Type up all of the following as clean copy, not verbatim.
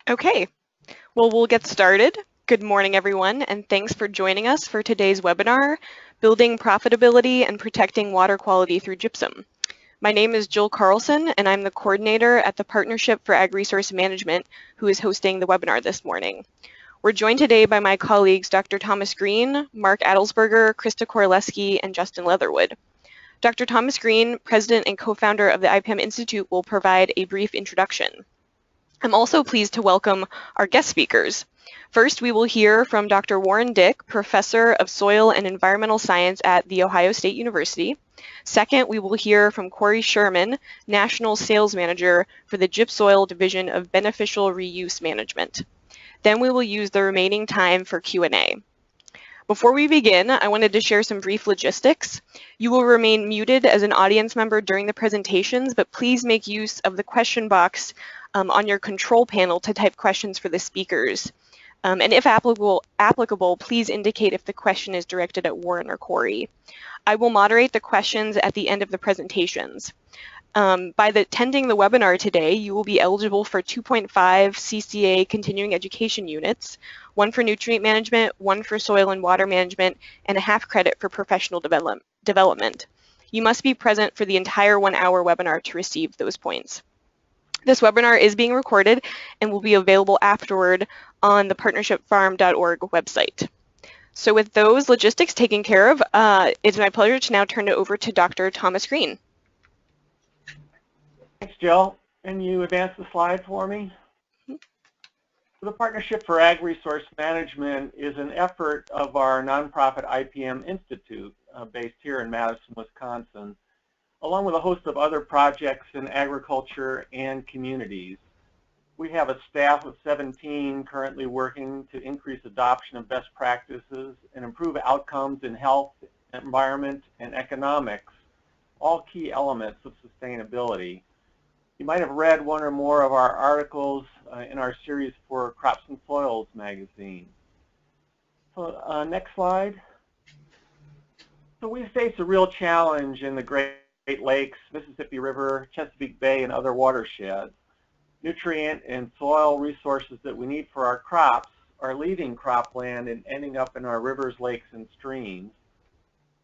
Okay, well, we'll get started. Good morning, everyone, and thanks for joining us for today's webinar, Building Profitability and Protecting Water Quality Through Gypsum. My name is Jill Carlson, and I'm the coordinator at the Partnership for Ag Resource Management, who is hosting the webinar this morning. We're joined today by my colleagues, Dr. Thomas Green, Mark Adelsberger, Krista Korleski, and Justin Leatherwood. Dr. Thomas Green, president and co-founder of the IPM Institute, will provide a brief introduction. I'm also pleased to welcome our guest speakers. First, we will hear from Dr. Warren Dick, Professor of Soil and Environmental Science at The Ohio State University. Second, we will hear from Cory Schurman, National Sales Manager for the Gypsoil Division of Beneficial Reuse Management. Then we will use the remaining time for Q&A. Before we begin, I wanted to share some brief logistics. You will remain muted as an audience member during the presentations, but please make use of the question box on your control panel to type questions for the speakers. And if applicable, please indicate if the question is directed at Warren or Cory. I will moderate the questions at the end of the presentations. By attending the webinar today, you will be eligible for 2.5 CCA continuing education units, one for nutrient management, one for soil and water management, and a half credit for professional development. You must be present for the entire 1-hour webinar to receive those points. This webinar is being recorded and will be available afterward on the partnershipfarm.org website. So with those logistics taken care of, it's my pleasure to now turn it over to Dr. Thomas Green. Thanks, Jill. And you advance the slide for me? The Partnership for Ag Resource Management is an effort of our nonprofit IPM Institute based here in Madison, Wisconsin, along with a host of other projects in agriculture and communities. We have a staff of 17 currently working to increase adoption of best practices and improve outcomes in health, environment, and economics, all key elements of sustainability. You might have read one or more of our articles in our series for Crops and Soils magazine. So, next slide. So we face a real challenge in the Great Lakes, Mississippi River, Chesapeake Bay, and other watersheds. Nutrient and soil resources that we need for our crops are leaving cropland and ending up in our rivers, lakes, and streams.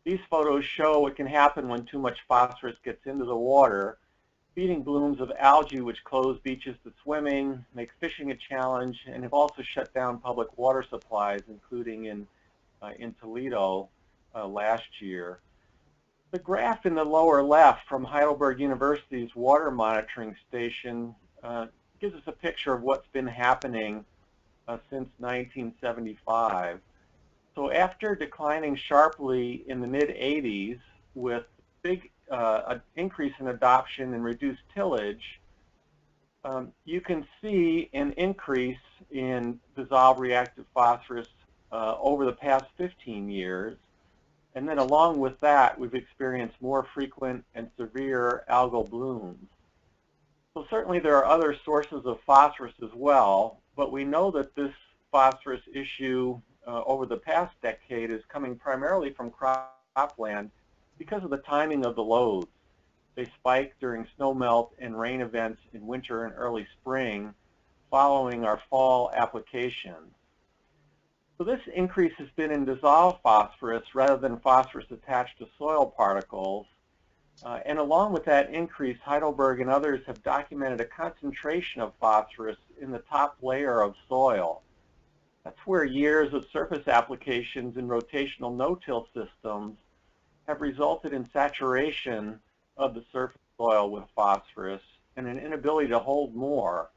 These photos show what can happen when too much phosphorus gets into the water, feeding blooms of algae which close beaches to swimming, make fishing a challenge, and have also shut down public water supplies, including in Toledo last year. The graph in the lower left from Heidelberg University's water monitoring station gives us a picture of what's been happening since 1975. So after declining sharply in the mid-80s with big increase in adoption and reduced tillage, you can see an increase in dissolved reactive phosphorus over the past 15 years. And then along with that, we've experienced more frequent and severe algal blooms. So certainly there are other sources of phosphorus as well, but we know that this phosphorus issue over the past decade is coming primarily from cropland because of the timing of the loads. They spike during snowmelt and rain events in winter and early spring following our fall applications. So this increase has been in dissolved phosphorus rather than phosphorus attached to soil particles. And along with that increase, Heidelberg and others have documented a concentration of phosphorus in the top layer of soil. That's where years of surface applications in rotational no-till systems have resulted in saturation of the surface soil with phosphorus and an inability to hold more.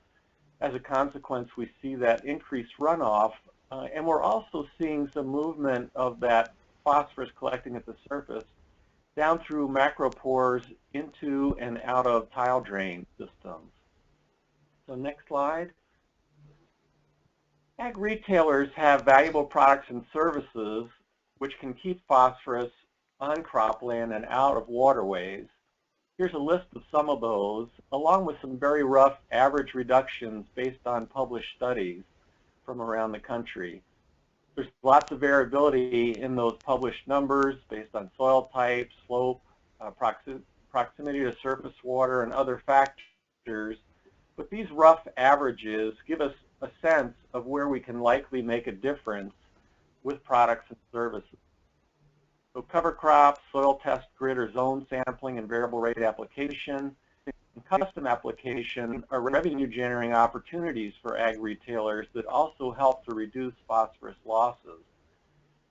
As a consequence, we see that increased runoff, and we're also seeing some movement of that phosphorus collecting at the surface down through macropores into and out of tile drain systems. So next slide. Ag retailers have valuable products and services which can keep phosphorus on cropland and out of waterways. Here's a list of some of those, along with some very rough average reductions based on published studies from around the country. There's lots of variability in those published numbers based on soil type, slope, proximity to surface water, and other factors. But these rough averages give us a sense of where we can likely make a difference with products and services. So cover crops, soil test grid or zone sampling, and variable rate application and custom application are revenue generating opportunities for ag retailers that also help to reduce phosphorus losses.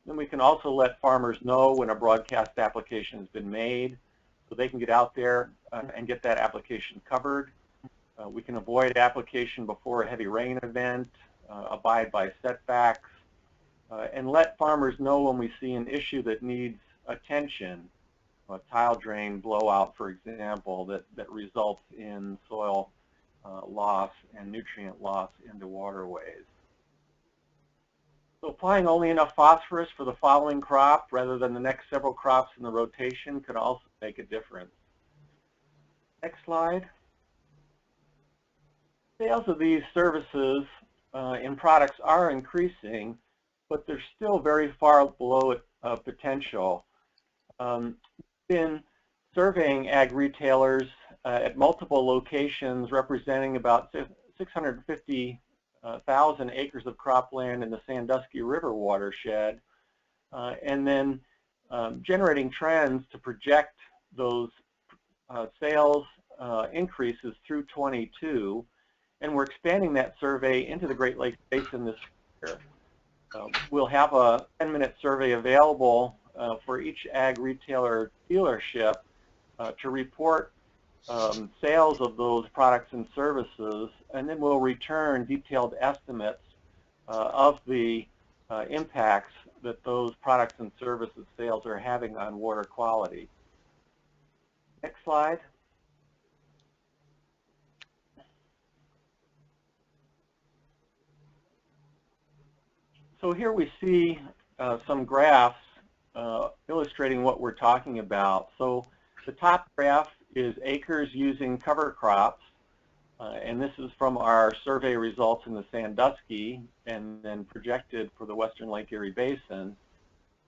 Then we can also let farmers know when a broadcast application has been made so they can get out there and get that application covered. We can avoid application before a heavy rain event, abide by setbacks, and let farmers know when we see an issue that needs attention, a tile drain blowout, for example, that results in soil loss and nutrient loss into waterways. So applying only enough phosphorus for the following crop rather than the next several crops in the rotation could also make a difference. Next slide. Sales of these services and products are increasing, but they're still very far below potential. Been surveying ag retailers at multiple locations representing about 650,000 acres of cropland in the Sandusky River watershed, and then generating trends to project those sales increases through 22. And we're expanding that survey into the Great Lakes Basin this year. We'll have a 10-minute survey available for each ag retailer dealership to report sales of those products and services, and then we'll return detailed estimates of the impacts that those products and services sales are having on water quality. Next slide. So here we see some graphs illustrating what we're talking about. So the top graph is acres using cover crops, and this is from our survey results in the Sandusky and then projected for the Western Lake Erie Basin.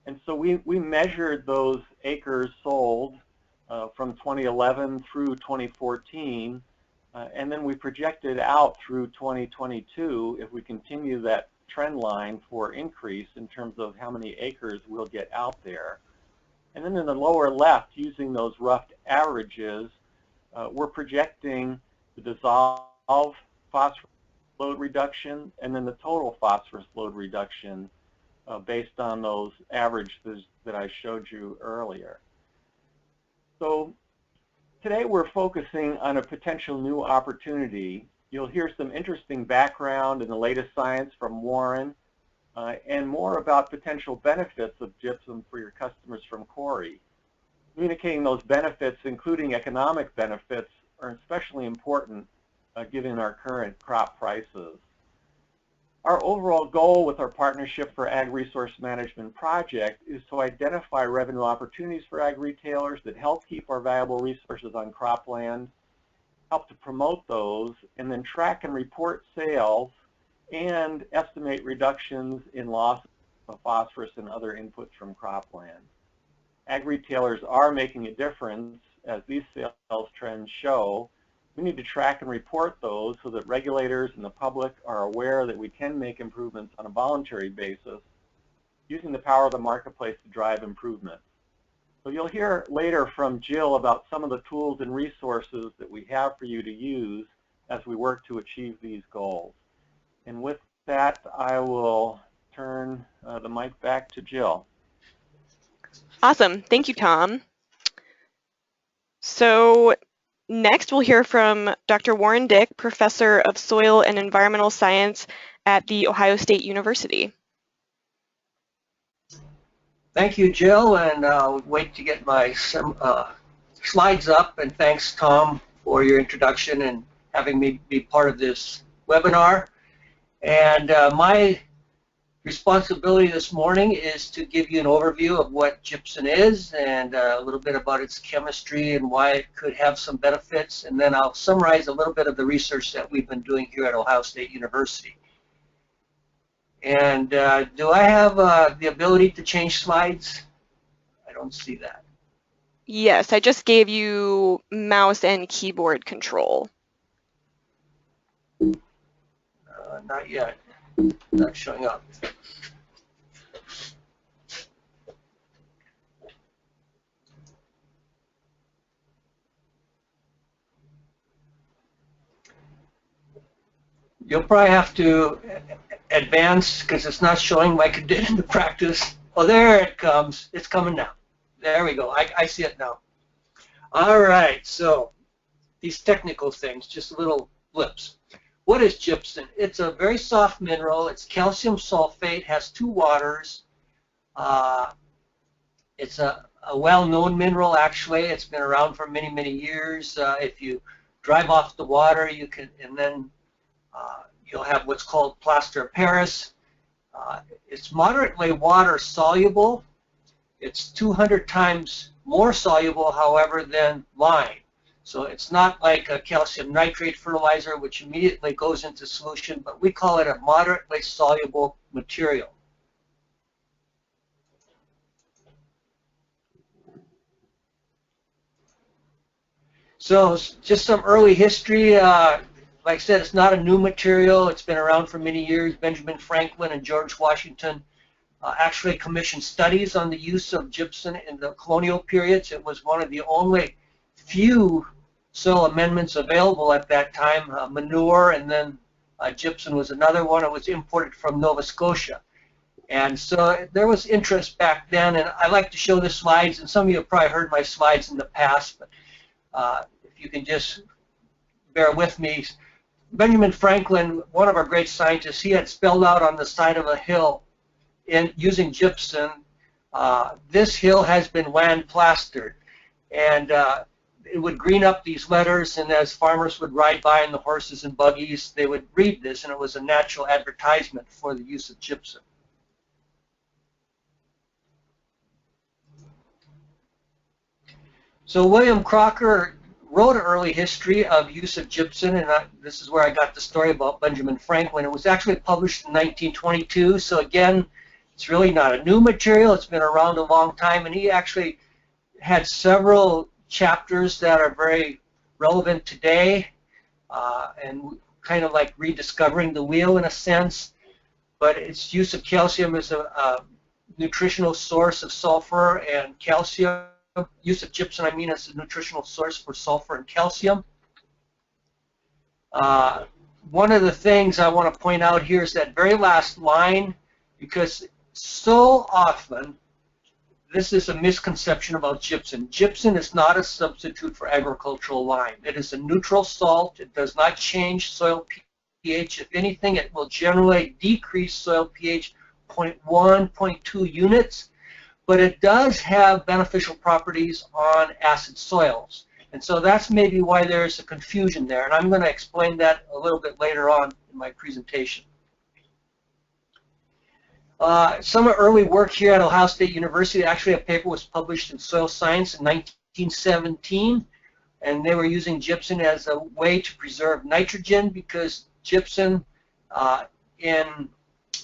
And so we measured those acres sold from 2011 through 2014, and then we projected out through 2022 if we continue that trend line for increase in terms of how many acres we'll get out there. And then in the lower left, using those rough averages, we're projecting the dissolved phosphorus load reduction and then the total phosphorus load reduction based on those averages that I showed you earlier. So today we're focusing on a potential new opportunity. You'll hear some interesting background in the latest science from Warren and more about potential benefits of gypsum for your customers from Cory. Communicating those benefits, including economic benefits, are especially important given our current crop prices. Our overall goal with our Partnership for Ag Resource Management project is to identify revenue opportunities for ag retailers that help keep our valuable resources on cropland, help to promote those, and then track and report sales and estimate reductions in loss of phosphorus and other inputs from cropland. Ag retailers are making a difference, as these sales trends show. We need to track and report those so that regulators and the public are aware that we can make improvements on a voluntary basis using the power of the marketplace to drive improvement. So you'll hear later from Jill about some of the tools and resources that we have for you to use as we work to achieve these goals. And with that, I will turn the mic back to Jill. Awesome. Thank you, Tom. So next we'll hear from Dr. Warren Dick, Professor of Soil and Environmental Science at The Ohio State University. Thank you, Jill, and I'll wait to get my slides up, and thanks, Tom, for your introduction and having me be part of this webinar. And my responsibility this morning is to give you an overview of what gypsum is and a little bit about its chemistry and why it could have some benefits, and then I'll summarize a little bit of the research that we've been doing here at Ohio State University. And do I have the ability to change slides? I don't see that. Yes, I just gave you mouse and keyboard control. Not yet. Not showing up. You'll probably have to advance because it's not showing like it did in the practice. Oh, there it comes. It's coming now. There we go. I see it now. All right, so these technical things, just little blips. What is gypsum? It's a very soft mineral. It's calcium sulfate, has 2 waters. It's a well-known mineral, actually. It's been around for many, many years. If you drive off the water, you can, and then you'll have what's called plaster of Paris. It's moderately water soluble. It's 200 times more soluble, however, than lime. So it's not like a calcium nitrate fertilizer, which immediately goes into solution, but we call it a moderately soluble material. So just some early history. Like I said, it's not a new material. It's been around for many years. Benjamin Franklin and George Washington actually commissioned studies on the use of gypsum in the colonial periods. It was one of the only few soil amendments available at that time. Manure, and then gypsum was another one. It was imported from Nova Scotia. And so there was interest back then, and I like to show the slides, and some of you have probably heard my slides in the past, but if you can just bear with me. Benjamin Franklin, one of our great scientists, he had spelled out on the side of a hill using gypsum. This hill has been land plastered, and it would green up these letters, and as farmers would ride by in the horses and buggies, they would read this, and it was a natural advertisement for the use of gypsum. So William Crocker wrote an early history of use of gypsum, and this is where I got the story about Benjamin Franklin. It was actually published in 1922, so again, it's really not a new material. It's been around a long time, and he actually had several chapters that are very relevant today, and kind of like rediscovering the wheel in a sense. But its use of calcium as a nutritional source of sulfur and calcium. Use of gypsum, I mean, as a nutritional source for sulfur and calcium. One of the things I want to point out here is that very last line, because so often this is a misconception about gypsum. Gypsum is not a substitute for agricultural lime. It is a neutral salt. It does not change soil pH. If anything, it will generally decrease soil pH 0.1, 0.2 units. But it does have beneficial properties on acid soils. And so that's maybe why there's a confusion there. And I'm going to explain that a little bit later on in my presentation. Some early work here at Ohio State University, actually a paper was published in Soil Science in 1917. And they were using gypsum as a way to preserve nitrogen, because gypsum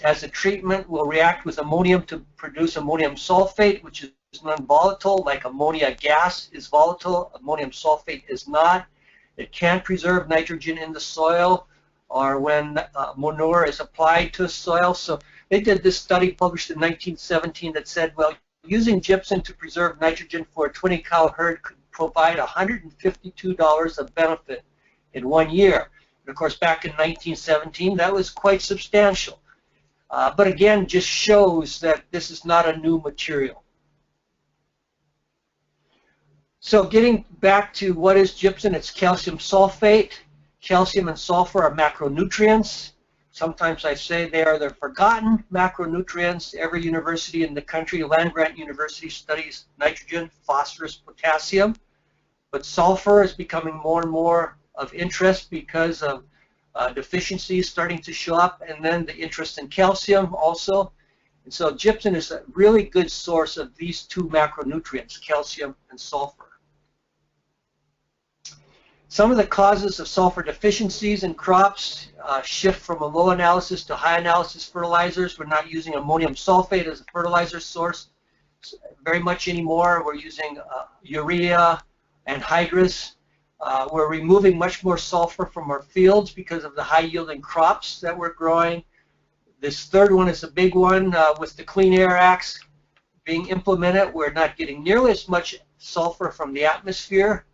as a treatment will react with ammonium to produce ammonium sulfate, which is non-volatile, like ammonia gas is volatile. Ammonium sulfate is not. It can preserve nitrogen in the soil, or when manure is applied to a soil. So they did this study published in 1917 that said, well, using gypsum to preserve nitrogen for a 20-cow herd could provide $152 of benefit in 1 year. And of course, back in 1917, that was quite substantial. But again, just shows that this is not a new material. So getting back to what is gypsum, it's calcium sulfate. Calcium and sulfur are macronutrients. Sometimes I say they are the forgotten macronutrients. Every university in the country, land-grant university, studies nitrogen, phosphorus, potassium. But sulfur is becoming more and more of interest because of deficiencies starting to show up, and then the interest in calcium also. And so gypsum is a really good source of these two macronutrients, calcium and sulfur. Some of the causes of sulfur deficiencies in crops shift from a low analysis to high analysis fertilizers. We're not using ammonium sulfate as a fertilizer source very much anymore. We're using urea, anhydrous. We're removing much more sulfur from our fields because of the high-yielding crops that we're growing. This third one is a big one. With the Clean Air Acts being implemented, we're not getting nearly as much sulfur from the atmosphere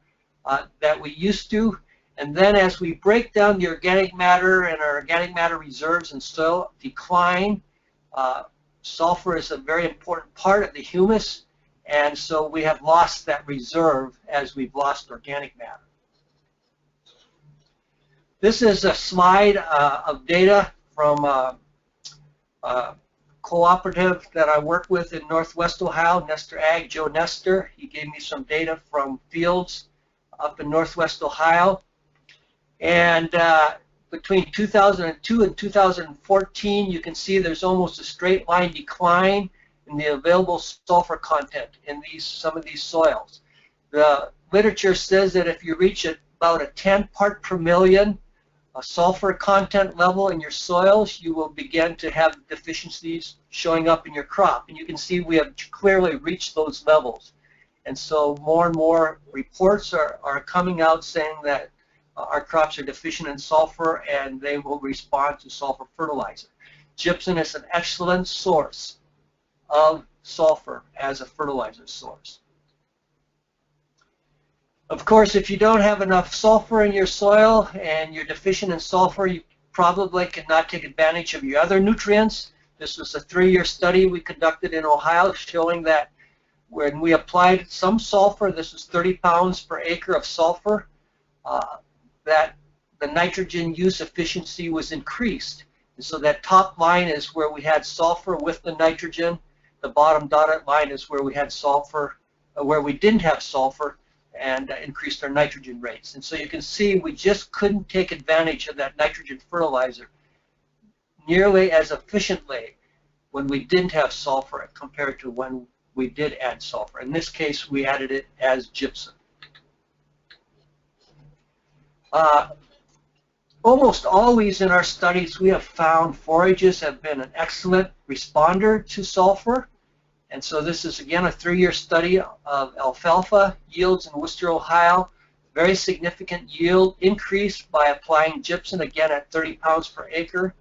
that we used to. And then as we break down the organic matter and our organic matter reserves and soil decline, sulfur is a very important part of the humus, and so we have lost that reserve as we've lost organic matter. This is a slide of data from a cooperative that I work with in Northwest Ohio, Nestor Ag, Joe Nestor. He gave me some data from fields up in Northwest Ohio. And between 2002 and 2014, you can see there's almost a straight line decline in the available sulfur content in some of these soils. The literature says that if you reach about a 10 part per million sulfur content level in your soils, you will begin to have deficiencies showing up in your crop. And you can see we have clearly reached those levels. And so more and more reports are coming out saying that our crops are deficient in sulfur and they will respond to sulfur fertilizer. Gypsum is an excellent source of sulfur as a fertilizer source. Of course, if you don't have enough sulfur in your soil and you're deficient in sulfur, you probably cannot take advantage of your other nutrients. This was a 3-year study we conducted in Ohio showing that when we applied some sulfur, this was 30 pounds per acre of sulfur, that the nitrogen use efficiency was increased. And so that top line is where we had sulfur with the nitrogen. The bottom dotted line is where we had sulfur, where we didn't have sulfur, and increased our nitrogen rates. And so you can see we just couldn't take advantage of that nitrogen fertilizer nearly as efficiently when we didn't have sulfur compared to when we did add sulfur. In this case, we added it as gypsum. Almost always in our studies, we have found forages have been an excellent responder to sulfur. And so this is, again, a 3-year study of alfalfa yields in Worcester, Ohio. Very significant yield increase by applying gypsum, again, at 30 pounds per acre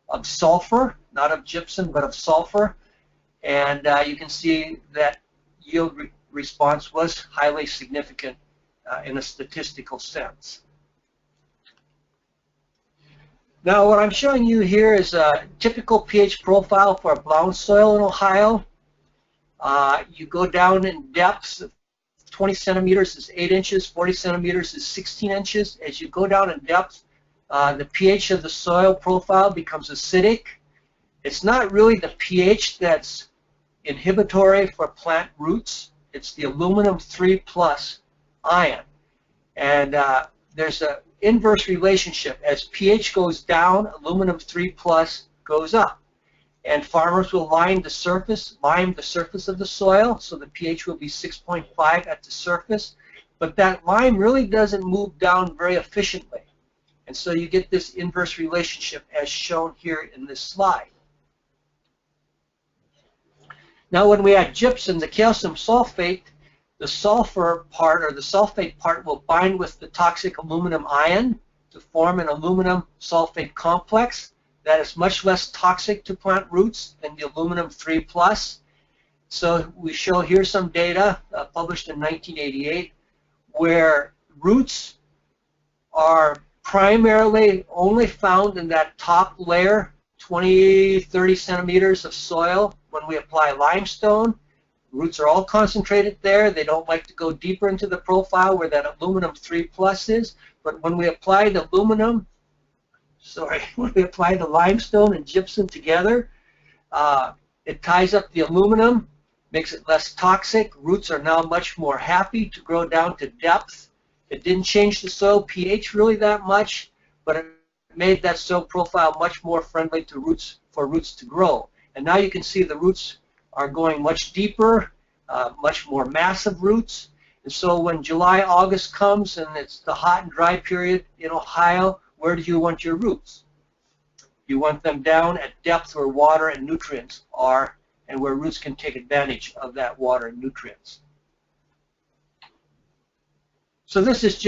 of sulfur, not of gypsum, but of sulfur. And you can see that yield response was highly significant in a statistical sense. Now, what I'm showing you here is a typical pH profile for a brown soil in Ohio. You go down in depths. 20 centimeters is 8 inches, 40 centimeters is 16 inches. As you go down in depth, the pH of the soil profile becomes acidic. It's not really the pH that's inhibitory for plant roots. It's the aluminum 3+ ion. And there's an inverse relationship. As pH goes down, aluminum 3+ goes up. And farmers will lime the surface of the soil, so the pH will be 6.5 at the surface. But that lime really doesn't move down very efficiently. And so you get this inverse relationship as shown here in this slide. Now when we add gypsum, the calcium sulfate, the sulfur part or the sulfate part will bind with the toxic aluminum ion to form an aluminum sulfate complex. That is much less toxic to plant roots than the aluminum 3+. So we show here some data published in 1988 where roots are primarily only found in that top layer, 20, 30 centimeters of soil. When we apply limestone, roots are all concentrated there. They don't like to go deeper into the profile where that aluminum 3+ is. But when we apply the when we apply the limestone and gypsum together, it ties up the aluminum, makes it less toxic. Roots are now much more happy to grow down to depth. It didn't change the soil pH really that much, but it made that soil profile much more friendly to roots, for roots to grow. And now you can see the roots are going much deeper, much more massive roots. And so when July, August comes and it's the hot and dry period in Ohio, where do you want your roots? You want them down at depth where water and nutrients are and where roots can take advantage of that water and nutrients. So this is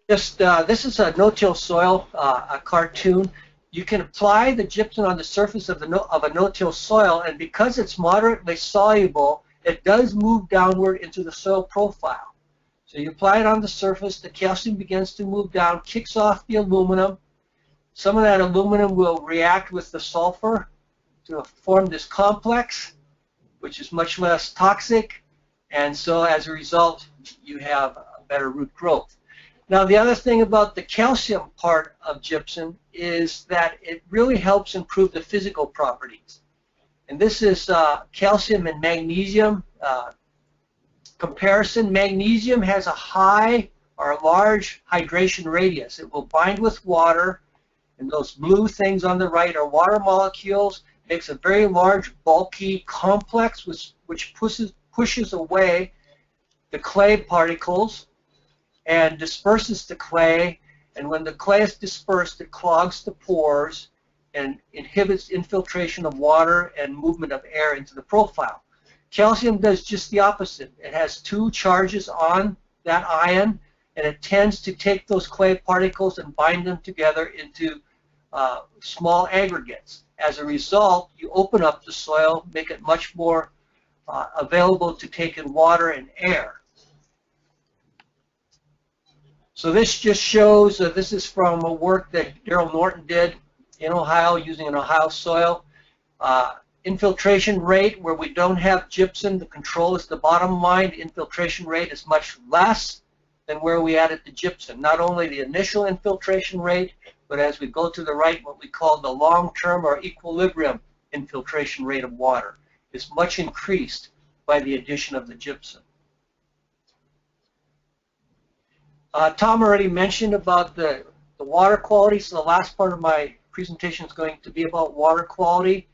just this is a no-till soil, a cartoon. You can apply the gypsum on the surface of a no-till soil, and because it's moderately soluble, it does move downward into the soil profile. So you apply it on the surface, the calcium begins to move down, kicks off the aluminum. Some of that aluminum will react with the sulfur to form this complex, which is much less toxic, and so as a result, you have a better root growth. Now, the other thing about the calcium part of gypsum is that it really helps improve the physical properties. And this is calcium and magnesium comparison. Magnesium has a high or a large hydration radius. It will bind with water, and those blue things on the right are water molecules. It makes a very large, bulky complex which pushes away the clay particles and disperses the clay, and when the clay is dispersed, it clogs the pores and inhibits infiltration of water and movement of air into the profile. Calcium does just the opposite. It has two charges on that ion, and it tends to take those clay particles and bind them together into small aggregates. As a result, you open up the soil, make it much more available to take in water and air. So this just shows, this is from a work that Daryl Norton did in Ohio using an Ohio soil. Infiltration rate, where we don't have gypsum, the control is the bottom line. The infiltration rate is much less than where we added the gypsum. Not only the initial infiltration rate, but as we go to the right, what we call the long-term or equilibrium infiltration rate of water is much increased by the addition of the gypsum. Tom already mentioned about the water quality, so the last part of my presentation is going to be about water quality.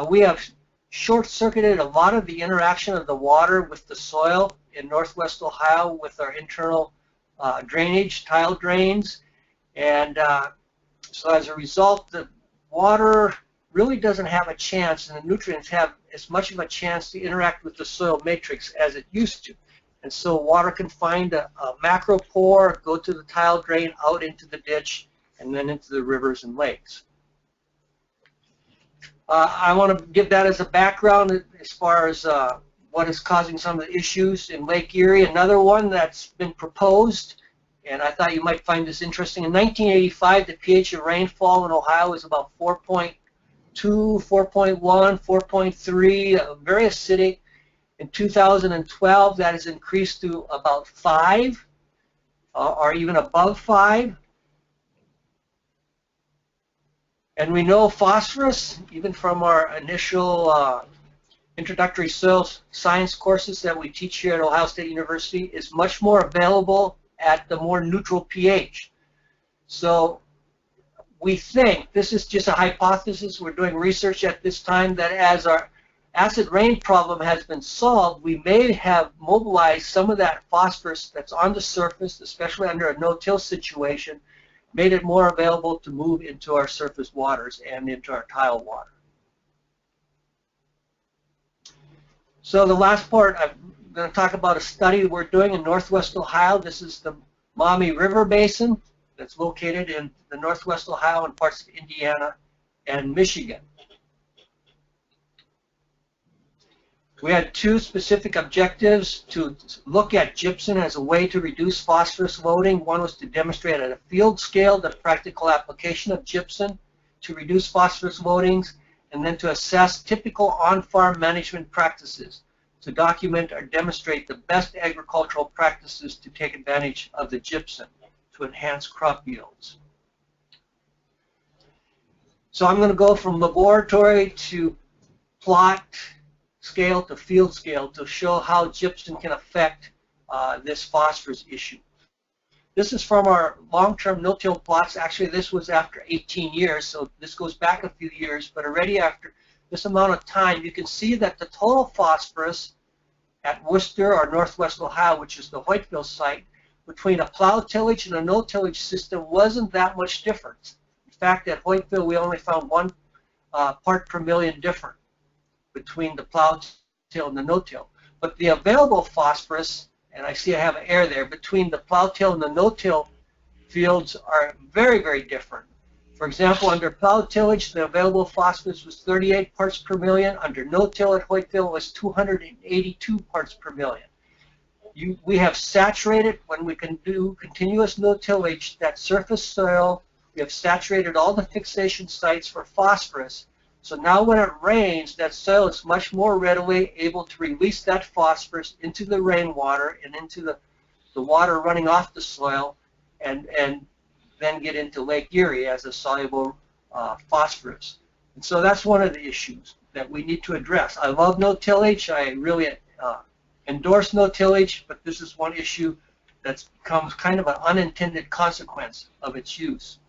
We have short-circuited a lot of the interaction of the water with the soil in Northwest Ohio with our internal drainage, tile drains, and so as a result, the water really doesn't have a chance, and the nutrients have as much of a chance to interact with the soil matrix as it used to. And so water can find a macro pore, go to the tile drain, out into the ditch, and then into the rivers and lakes. I want to give that as a background as far as what is causing some of the issues in Lake Erie. Another one that's been proposed, and I thought you might find this interesting. In 1985, the pH of rainfall in Ohio was about 4.2, 4.1, 4.3, very acidic. In 2012, that has increased to about 5 or even above 5. And we know phosphorus, even from our initial introductory soil science courses that we teach here at Ohio State University, is much more available at the more neutral pH. So we think, this is just a hypothesis, we're doing research at this time, that as our acid rain problem has been solved, we may have mobilized some of that phosphorus that's on the surface, especially under a no-till situation, made it more available to move into our surface waters and into our tile water. So the last part, I'm going to talk about a study we're doing in Northwest Ohio. This is the Maumee River Basin that's located in the Northwest Ohio and parts of Indiana and Michigan. We had two specific objectives: to look at gypsum as a way to reduce phosphorus loading. One was to demonstrate at a field scale the practical application of gypsum to reduce phosphorus loadings, and then to assess typical on-farm management practices to document or demonstrate the best agricultural practices to take advantage of the gypsum to enhance crop yields. So I'm going to go from laboratory to plot scale to field scale to show how gypsum can affect this phosphorus issue. This is from our long-term no-till plots. Actually, this was after 18 years, so this goes back a few years, but already after this amount of time, you can see that the total phosphorus at Worcester or Northwest Ohio, which is the Hoytville site, between a plow tillage and a no-tillage system wasn't that much different. In fact, at Hoytville, we only found 1 part per million different between the plow till and the no-till. But the available phosphorus, and I see I have an error there, between the plow till and the no-till fields are very, very different. For example, under plow tillage, the available phosphorus was 38 parts per million. Under no-till at Hoytville, it was 282 parts per million. We have saturated, when we can do continuous no-tillage, that surface soil. We have saturated all the fixation sites for phosphorus. So now when it rains, that soil is much more readily able to release that phosphorus into the rainwater and into the water running off the soil, and then get into Lake Erie as a soluble phosphorus. And so that's one of the issues that we need to address. I love no-tillage. I really endorse no-tillage, but this is one issue that's becomes kind of an unintended consequence of its use.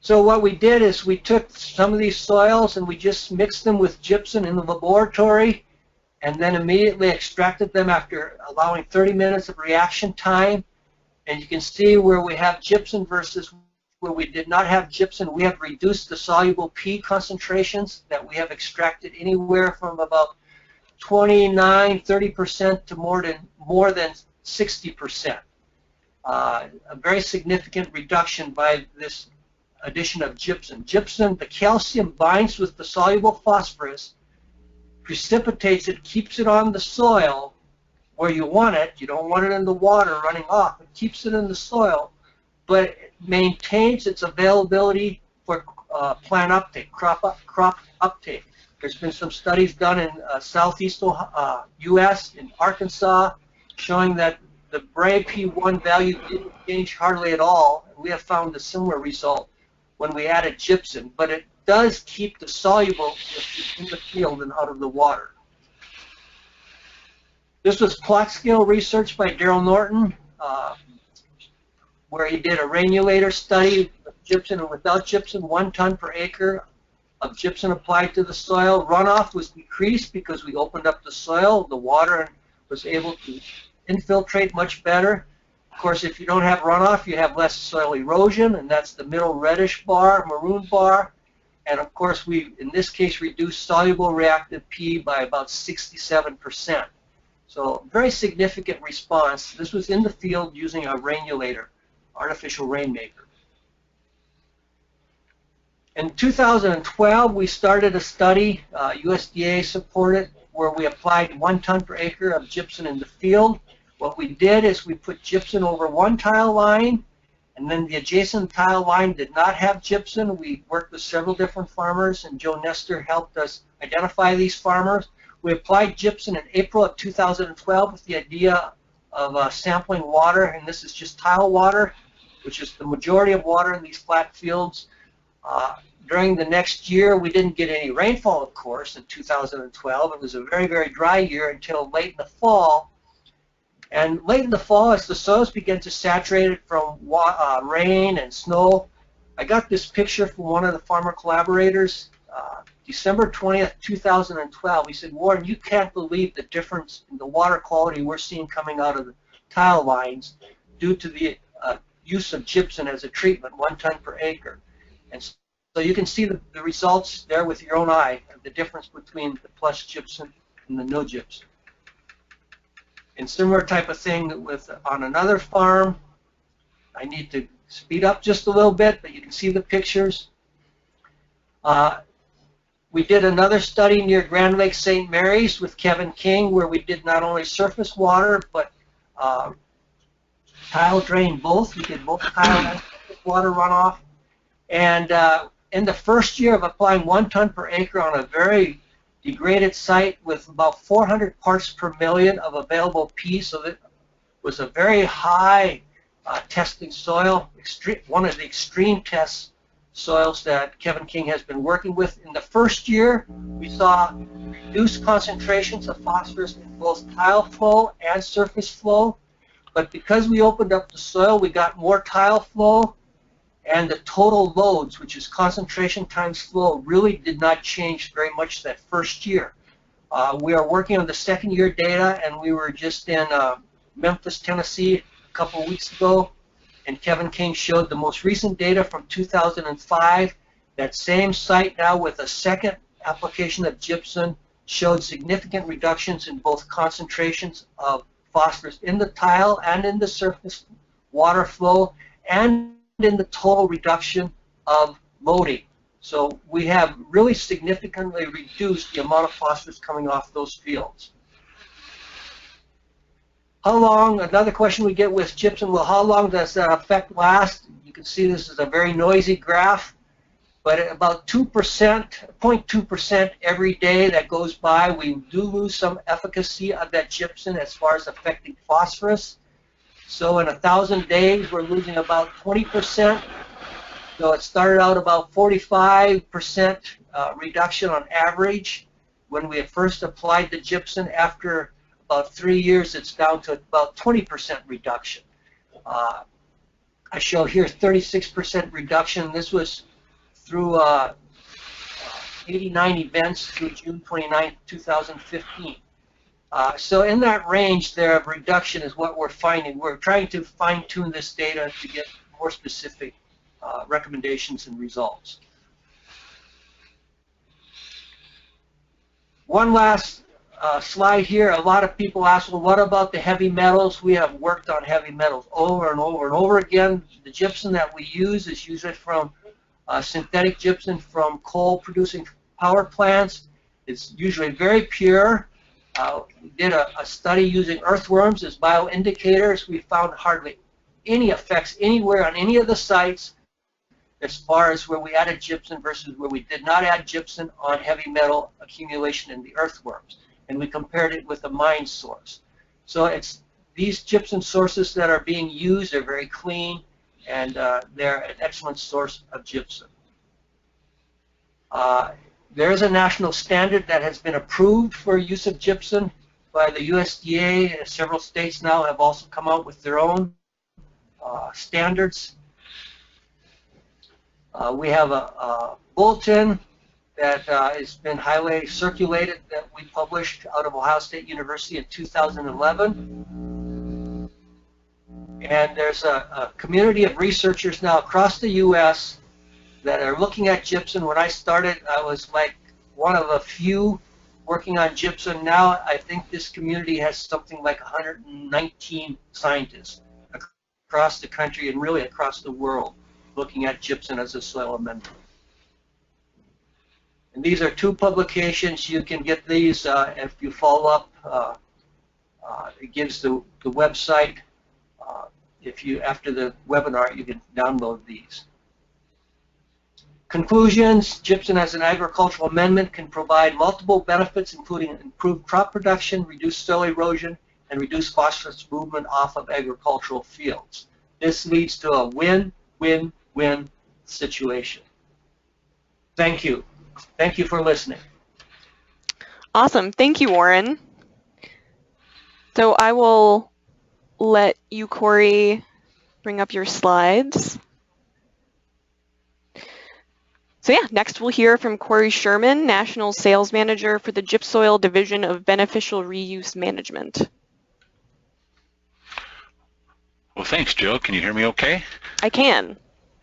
So what we did is we took some of these soils and we just mixed them with gypsum in the laboratory, and then immediately extracted them after allowing 30 minutes of reaction time. And you can see where we have gypsum versus where we did not have gypsum. We have reduced the soluble P concentrations that we have extracted anywhere from about 29–30% to more than 60%. A very significant reduction by this addition of gypsum. Gypsum, the calcium binds with the soluble phosphorus, precipitates it, keeps it on the soil where you want it. You don't want it in the water running off. It keeps it in the soil, but it maintains its availability for plant uptake, crop uptake. There's been some studies done in southeast U.S., in Arkansas, showing that the Bray P1 value didn't change hardly at all. We have found a similar result when we added gypsum, but it does keep the soluble in the field and out of the water. This was plot scale research by Daryl Norton, where he did a rainulator study with gypsum and without gypsum, 1 ton per acre of gypsum applied to the soil. Runoff was decreased because we opened up the soil. The water was able to infiltrate much better. Of course, if you don't have runoff, you have less soil erosion, and that's the middle reddish bar, maroon bar. And of course, we, in this case, reduced soluble reactive P by about 67%. So very significant response. This was in the field using a rainulator, artificial rainmaker. In 2012, we started a study, USDA supported, where we applied 1 ton per acre of gypsum in the field. What we did is we put gypsum over one tile line, and then the adjacent tile line did not have gypsum. We worked with several different farmers, and Joe Nestor helped us identify these farmers. We applied gypsum in April of 2012 with the idea of sampling water, and this is just tile water, which is the majority of water in these flat fields. During the next year, we didn't get any rainfall, of course, in 2012. It was a very, very dry year until late in the fall. And late in the fall, as the soils began to saturate from rain and snow, I got this picture from one of the farmer collaborators, December 20th, 2012. He said, "Warren, you can't believe the difference in the water quality we're seeing coming out of the tile lines due to the use of gypsum as a treatment, 1 ton per acre." And so you can see the results there with your own eye, the difference between the plus gypsum and the no gypsum. And similar type of thing with on another farm. I need to speed up just a little bit, but you can see the pictures. We did another study near Grand Lake St. Mary's with Kevin King, where we did not only surface water, but tile drain both. We did both tile and water runoff. And in the first year of applying 1 ton per acre on a very degraded site with about 400 parts per million of available P, so that was a very high testing soil, one of the extreme test soils that Kevin King has been working with. In the first year, we saw reduced concentrations of phosphorus in both tile flow and surface flow, but because we opened up the soil, we got more tile flow, and the total loads, which is concentration times flow, really did not change very much that first year. We are working on the second year data, and we were just in Memphis, Tennessee a couple weeks ago, and Kevin King showed the most recent data from 2005. That same site now with a second application of gypsum showed significant reductions in both concentrations of phosphorus in the tile and in the surface water flow, and in the total reduction of loading. So we have really significantly reduced the amount of phosphorus coming off those fields. How long, another question we get with gypsum, well, how long does that effect last? You can see this is a very noisy graph, but at about 2%, 0.2% every day that goes by, we do lose some efficacy of that gypsum as far as affecting phosphorus. So in 1,000 days, we're losing about 20%. So it started out about 45% reduction on average when we first applied the gypsum. After about 3 years, it's down to about 20% reduction. I show here 36% reduction. This was through 89 events through June 29, 2015. So in that range there of reduction is what we're finding. We're trying to fine-tune this data to get more specific recommendations and results. One last slide here. A lot of people ask, well, what about the heavy metals? We have worked on heavy metals over and over and over again. The gypsum that we use is usually from synthetic gypsum from coal-producing power plants. It's usually very pure. We did a study using earthworms as bioindicators. We found hardly any effects anywhere on any of the sites as far as where we added gypsum versus where we did not add gypsum on heavy metal accumulation in the earthworms. And we compared it with a mine source. So it's these gypsum sources that are being used are very clean, and they're an excellent source of gypsum. There is a national standard that has been approved for use of gypsum by the USDA. Several states now have also come out with their own standards. We have a bulletin that has been highly circulated that we published out of Ohio State University in 2011. And there's a community of researchers now across the U.S. that are looking at gypsum. When I started, I was like one of a few working on gypsum. Now I think this community has something like 119 scientists across the country and really across the world looking at gypsum as a soil amendment. And these are two publications. You can get these if you follow up. It gives the website. If you, after the webinar, you can download these. Conclusions: gypsum as an agricultural amendment can provide multiple benefits, including improved crop production, reduced soil erosion, and reduced phosphorus movement off of agricultural fields. This leads to a win-win-win situation. Thank you. Thank you for listening. Awesome. Thank you, Warren. So I will let you, Cory, bring up your slides. So yeah, next we'll hear from Cory Schurman, National Sales Manager for the Gypsoil Division of Beneficial Reuse Management. Well, thanks, Jill. Can you hear me okay? I can.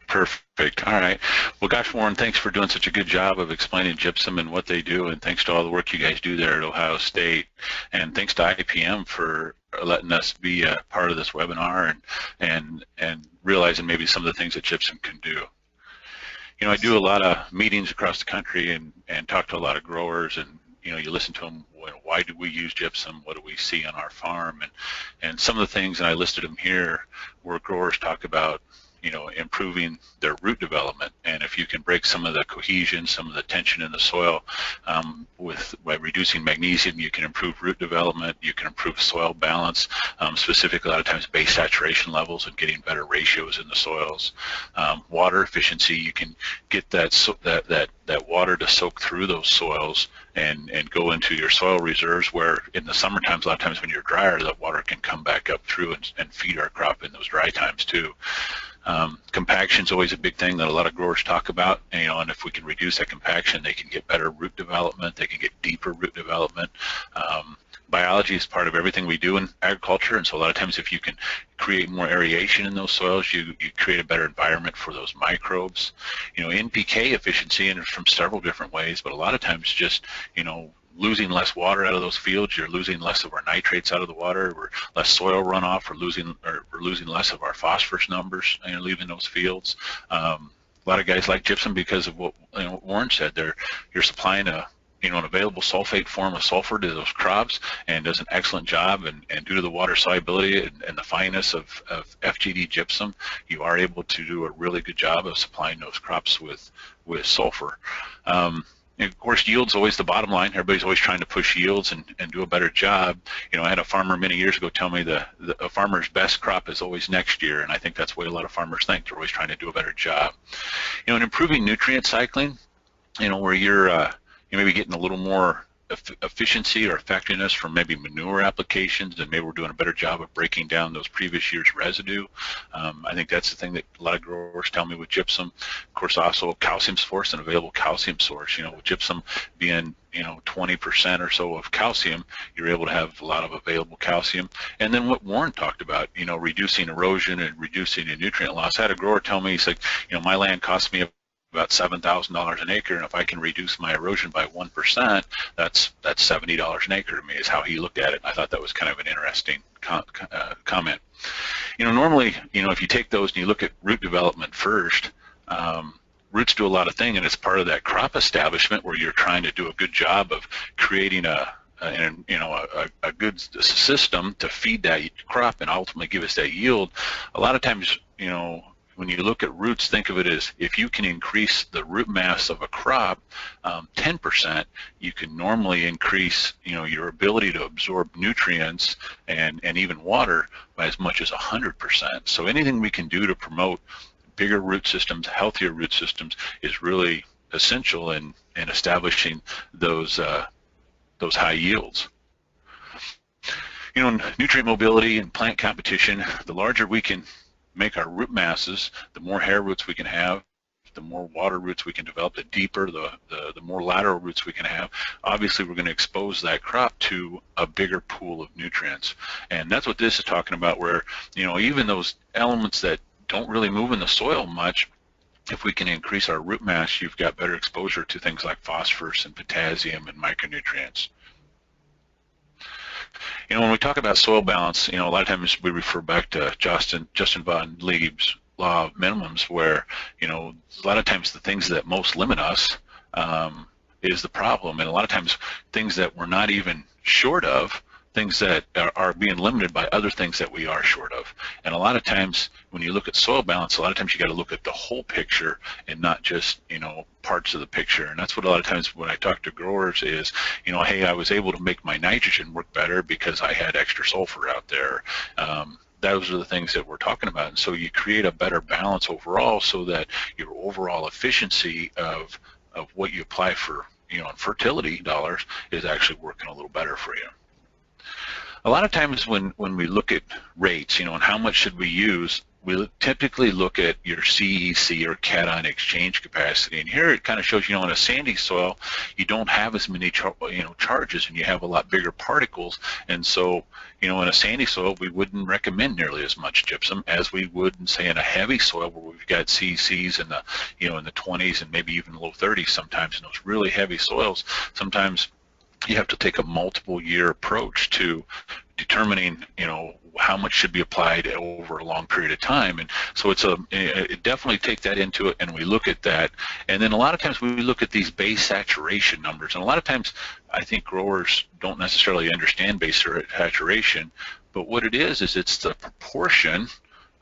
Perfect. All right. Well, gosh, Warren, thanks for doing such a good job of explaining gypsum and what they do, and thanks to all the work you guys do there at Ohio State, and thanks to IPM for letting us be a part of this webinar and realizing maybe some of the things that gypsum can do. You know, I do a lot of meetings across the country and talk to a lot of growers, and you know, you listen to them. Why do we use gypsum? What do we see on our farm? And some of the things, and I listed them here, where growers talk about, you know, improving their root development, and if you can break some of the cohesion, some of the tension in the soil by reducing magnesium, you can improve root development, you can improve soil balance, specifically a lot of times base saturation levels and getting better ratios in the soils. Water efficiency, you can get that water to soak through those soils and go into your soil reserves, where in the summer times, a lot of times when you're drier, that water can come back up through and feed our crop in those dry times too. Compaction is always a big thing that a lot of growers talk about, and, you know, and if we can reduce that compaction, they can get better root development, they can get deeper root development. Biology is part of everything we do in agriculture, and so a lot of times if you can create more aeration in those soils, you create a better environment for those microbes. You know, NPK efficiency, and it's from several different ways, but a lot of times just, you know, losing less water out of those fields. You're losing less of our nitrates out of the water. We're less soil runoff. We're losing less of our phosphorus numbers, leaving those fields. A lot of guys like gypsum because of what Warren said. You're supplying an available sulfate form of sulfur to those crops, and does an excellent job. And due to the water solubility and the fineness of FGD gypsum, you are able to do a really good job of supplying those crops with sulfur. And of course, yield's always the bottom line. Everybody's always trying to push yields and do a better job. I had a farmer many years ago tell me a farmer's best crop is always next year, and I think that's the way a lot of farmers think. They're always trying to do a better job. In improving nutrient cycling, where you're maybe getting a little more efficiency or effectiveness from maybe manure applications, and maybe we're doing a better job of breaking down those previous year's residue. I think that's the thing that a lot of growers tell me with gypsum. Of course, also calcium source, an available calcium source. With gypsum being 20% or so of calcium, you're able to have a lot of available calcium. And then what Warren talked about, reducing erosion and reducing the nutrient loss. I had a grower tell me, he's like, my land costs me about $7,000 an acre, and if I can reduce my erosion by 1%, that's $70 an acre to me, is how he looked at it. I thought that was kind of an interesting comment. Normally, if you take those and you look at root development first, roots do a lot of things, and it's part of that crop establishment where you're trying to do a good job of creating a good system to feed that crop and ultimately give us that yield. A lot of times, when you look at roots, think of it as if you can increase the root mass of a crop 10%, you can normally increase your ability to absorb nutrients and even water by as much as 100%. So anything we can do to promote bigger root systems, healthier root systems, is really essential in establishing those high yields. Nutrient mobility and plant competition, the larger we can make our root masses, the more hair roots we can have, the more water roots we can develop, the deeper, the more lateral roots we can have. Obviously, we're going to expose that crop to a bigger pool of nutrients. And that's what this is talking about, where, even those elements that don't really move in the soil much, if we can increase our root mass, you've got better exposure to things like phosphorus and potassium and micronutrients. When we talk about soil balance, a lot of times we refer back to Justin von Lieb's law of minimums, where, a lot of times the things that most limit us is the problem. And a lot of times things that we're not even short of, things that are being limited by other things that we are short of. And a lot of times when you look at soil balance, a lot of times you got to look at the whole picture and not just, parts of the picture. And that's what a lot of times when I talk to growers is, hey, I was able to make my nitrogen work better because I had extra sulfur out there. Those are the things that we're talking about. And so you create a better balance overall so that your overall efficiency of what you apply for, in fertility dollars is actually working a little better for you. A lot of times when we look at rates, and how much should we use, we typically look at your CEC or cation exchange capacity. And here it kind of shows, in a sandy soil, you don't have as many charges, and you have a lot bigger particles. And so, in a sandy soil, we wouldn't recommend nearly as much gypsum as we would, say, in a heavy soil where we've got CECs in the, in the 20s and maybe even low 30s sometimes. In those really heavy soils, sometimes you have to take a multiple year approach to determining, how much should be applied over a long period of time. And so it definitely take that into it, and we look at that. And then a lot of times we look at these base saturation numbers, and a lot of times I think growers don't necessarily understand base saturation, but what it is it's the proportion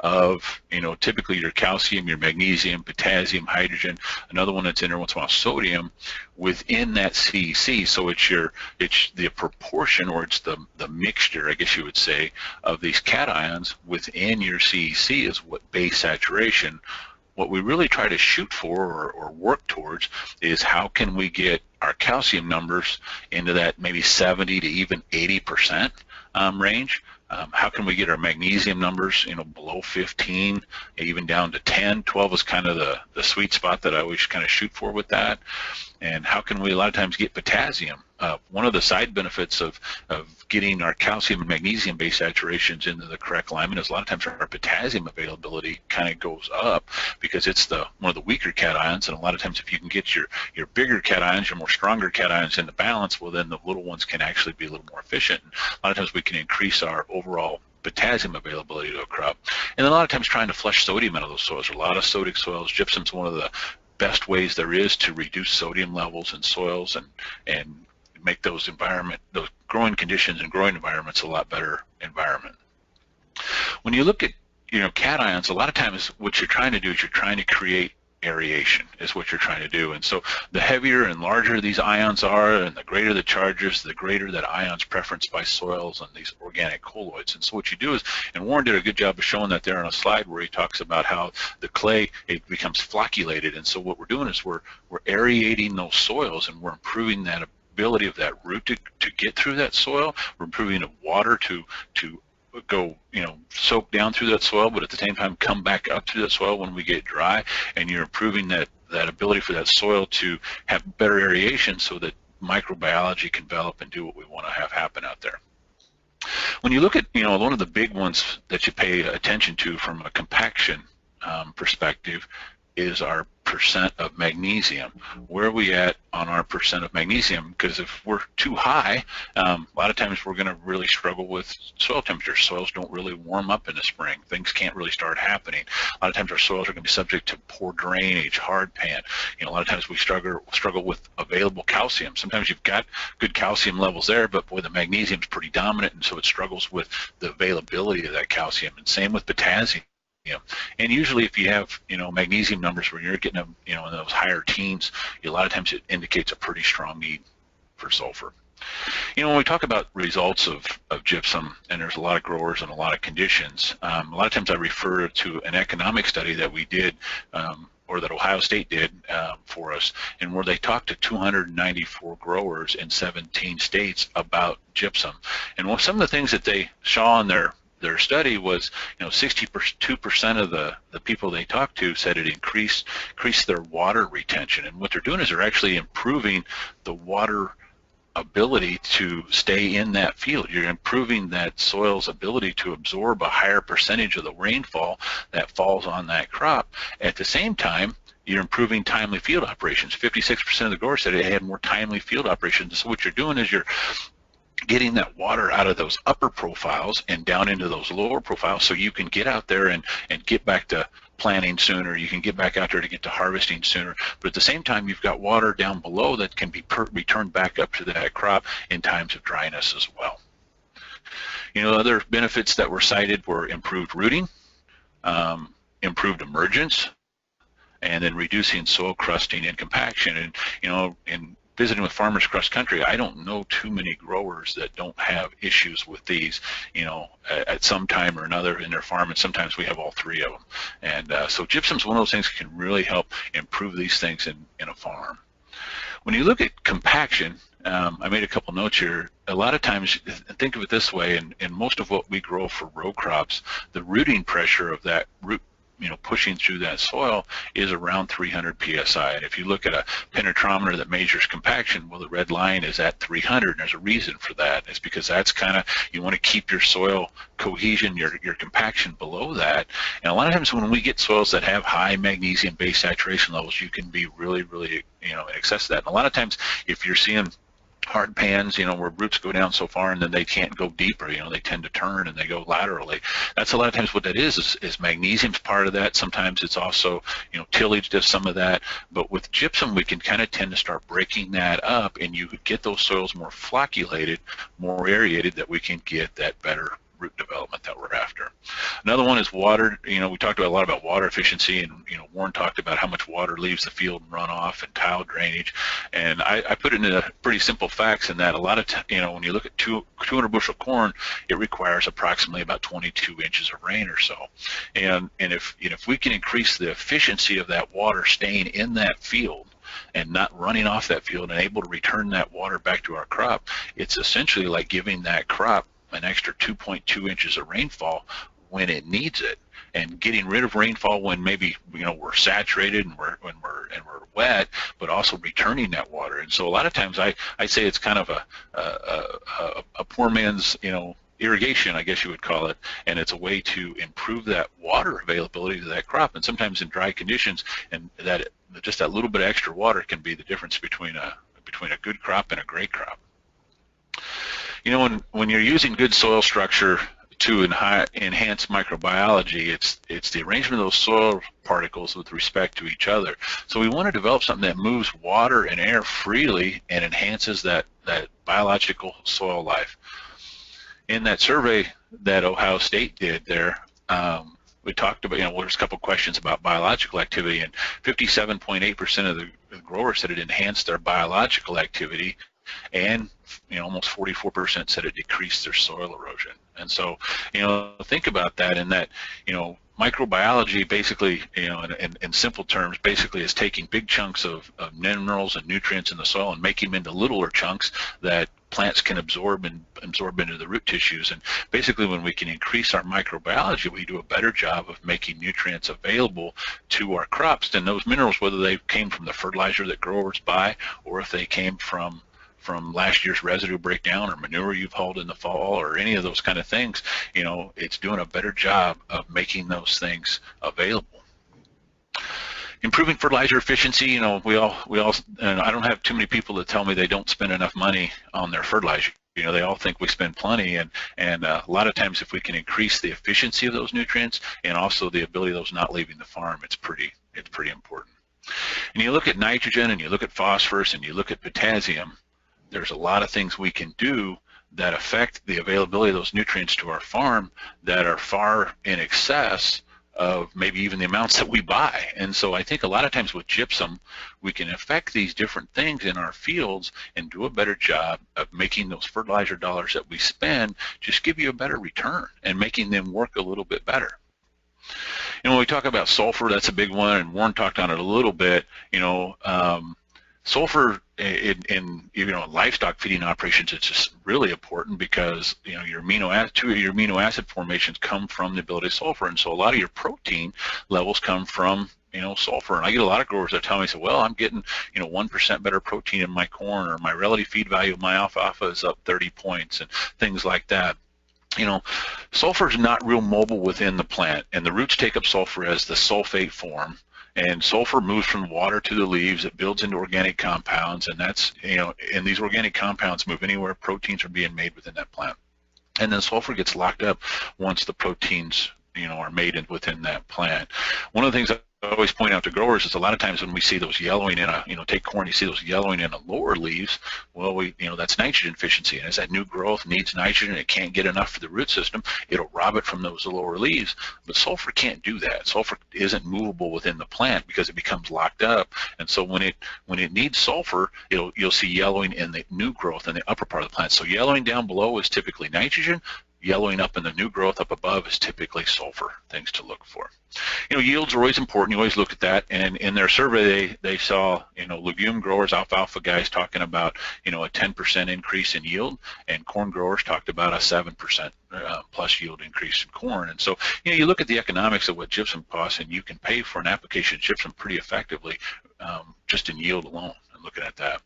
of, typically your calcium, your magnesium, potassium, hydrogen, another one that's in there once in a while, sodium, within that CEC. So it's the proportion, or it's the mixture, I guess you would say, of these cations within your CEC is what base saturation. What we really try to shoot for or work towards is how can we get our calcium numbers into that maybe 70 to even 80% range. How can we get our magnesium numbers, below 15, even down to 10? 12 is kind of the sweet spot that I always kind of shoot for with that. And how can we a lot of times get potassium? One of the side benefits of getting our calcium and magnesium base saturations into the correct alignment is a lot of times our potassium availability kind of goes up because it's one of the weaker cations, and a lot of times if you can get your bigger cations, your more stronger cations into balance, well then the little ones can actually be a little more efficient. And a lot of times we can increase our overall potassium availability to a crop. And then a lot of times trying to flush sodium out of those soils. There are a lot of sodic soils. Gypsum's one of the best ways there is to reduce sodium levels in soils and make those growing conditions and growing environments a lot better environment. When you look at cations, a lot of times what you're trying to do is you're trying to create aeration is what you're trying to do. And so the heavier and larger these ions are and the greater the charges, the greater that ion's preference by soils and these organic colloids. And so what you do is, and Warren did a good job of showing that there on a slide where he talks about how the clay, it becomes flocculated. And so what we're doing is we're aerating those soils, and we're improving that ability of that root to get through that soil. We're improving the water to go, soak down through that soil, but at the same time come back up through that soil when we get dry, and you're improving that ability for that soil to have better aeration so that microbiology can develop and do what we want to have happen out there. When you look at, one of the big ones that you pay attention to from a compaction perspective is our percent of magnesium. Where are we at on our percent of magnesium? Because if we're too high, a lot of times we're going to really struggle with soil temperature. Soils don't really warm up in the spring. Things can't really start happening. A lot of times our soils are going to be subject to poor drainage, hard pan. A lot of times we struggle with available calcium. Sometimes you've got good calcium levels there, but boy, the magnesium's pretty dominant, and so it struggles with the availability of that calcium. And same with potassium. And usually if you have, magnesium numbers where you're getting them, in those higher teens, a lot of times it indicates a pretty strong need for sulfur. When we talk about results of gypsum, and there's a lot of growers and a lot of conditions, a lot of times I refer to an economic study that we did, or that Ohio State did for us, and where they talked to 294 growers in 17 states about gypsum. And some of the things that they saw in their study was, 62% of the people they talked to said it increased their water retention. And what they're doing is they're actually improving the water ability to stay in that field. You're improving that soil's ability to absorb a higher percentage of the rainfall that falls on that crop. At the same time, you're improving timely field operations. 56% of the growers said they had more timely field operations. So what you're doing is you're getting that water out of those upper profiles and down into those lower profiles, so you can get out there and get back to planting sooner. You can get back out there to get to harvesting sooner, but at the same time you've got water down below that can be returned back up to that crop in times of dryness as well. Other benefits that were cited were improved rooting, improved emergence, and then reducing soil crusting and compaction. And in visiting with farmers across country, I don't know too many growers that don't have issues with these, at some time or another in their farm, and sometimes we have all three of them. And so gypsum's one of those things that can really help improve these things in a farm. When you look at compaction, I made a couple notes here. A lot of times, think of it this way, in most of what we grow for row crops, the rooting pressure of that root pushing through that soil is around 300 psi. And if you look at a penetrometer that measures compaction, well, the red line is at 300, and there's a reason for that. It's because that's you want to keep your soil cohesion, your compaction below that. And a lot of times when we get soils that have high magnesium base saturation levels, you can be really, really, in excess of that. And a lot of times if you're seeing hard pans, where roots go down so far and then they can't go deeper, they tend to turn and they go laterally. That's a lot of times what that is magnesium's part of that. Sometimes it's also, tillage does some of that. But with gypsum, we can kind of tend to start breaking that up, and you could get those soils more flocculated, more aerated, that we can get that better root development that we're after. Another one is water. We talked a lot about water efficiency, and Warren talked about how much water leaves the field and runoff and tile drainage. And I put it into pretty simple facts in that a lot of when you look at 200 bushel corn, it requires approximately about 22 inches of rain or so. And if we can increase the efficiency of that water staying in that field and not running off that field and able to return that water back to our crop, it's essentially like giving that crop an extra 2.2 inches of rainfall when it needs it. and getting rid of rainfall when maybe we're saturated and we're wet, but also returning that water. And so a lot of times I say it's kind of a poor man's irrigation, I guess you would call it, and it's a way to improve that water availability to that crop. And sometimes in dry conditions, and just that little bit of extra water can be the difference between a good crop and a great crop. When you're using good soil structure to enhance microbiology, it's the arrangement of those soil particles with respect to each other. So we want to develop something that moves water and air freely and enhances that biological soil life. In that survey that Ohio State did there, we talked about, there's a couple questions about biological activity, and 57.8% of the growers said it enhanced their biological activity, and almost 44% said it decreased their soil erosion. And so, think about that, in that, microbiology basically, in simple terms, basically is taking big chunks of minerals and nutrients in the soil and making them into littler chunks that plants can absorb into the root tissues. And basically, when we can increase our microbiology, we do a better job of making nutrients available to our crops. And those minerals, whether they came from the fertilizer that growers buy, or if they came from last year's residue breakdown or manure you've hauled in the fall, or any of those kind of things, it's doing a better job of making those things available. Improving fertilizer efficiency, we all, and I don't have too many people that tell me they don't spend enough money on their fertilizer. They all think we spend plenty, and a lot of times if we can increase the efficiency of those nutrients and also the ability of those not leaving the farm, it's pretty important. And you look at nitrogen, and you look at phosphorus, and you look at potassium, there's a lot of things we can do that affect the availability of those nutrients to our farm that are far in excess of maybe even the amounts that we buy. And so I think a lot of times with gypsum, we can affect these different things in our fields and do a better job of making those fertilizer dollars that we spend just give you a better return and making them work a little bit better. When we talk about sulfur, that's a big one, and Warren talked on it a little bit. Sulfur in livestock feeding operations, it's just really important because two of your amino acid formations come from the ability of sulfur, and so a lot of your protein levels come from sulfur. And I get a lot of growers that tell me, well, I'm getting 1% better protein in my corn, or my relative feed value of my alfalfa is up 30 points, and things like that. Sulfur is not real mobile within the plant, and the roots take up sulfur as the sulfate form. And sulfur moves from water to the leaves. It builds into organic compounds, and that's, and these organic compounds move anywhere proteins are being made within that plant. And then sulfur gets locked up once the proteins, are made within that plant. One of the things I always point out to growers is a lot of times when we see those yellowing in take corn, you see those yellowing in the lower leaves. Well, that's nitrogen deficiency, and as that new growth needs nitrogen, it can't get enough for the root system, it'll rob it from those lower leaves. But sulfur can't do that. Sulfur isn't movable within the plant because it becomes locked up, and so when it needs sulfur, you'll see yellowing in the new growth in the upper part of the plant. So yellowing down below is typically nitrogen. Yellowing up in the new growth up above is typically sulfur, things to look for. Yields are always important. You always look at that. And in their survey, they saw, legume growers, alfalfa guys talking about, a 10% increase in yield, and corn growers talked about a 7% plus yield increase in corn. And so, you look at the economics of what gypsum costs, and you can pay for an application of gypsum pretty effectively just in yield alone. Looking at that,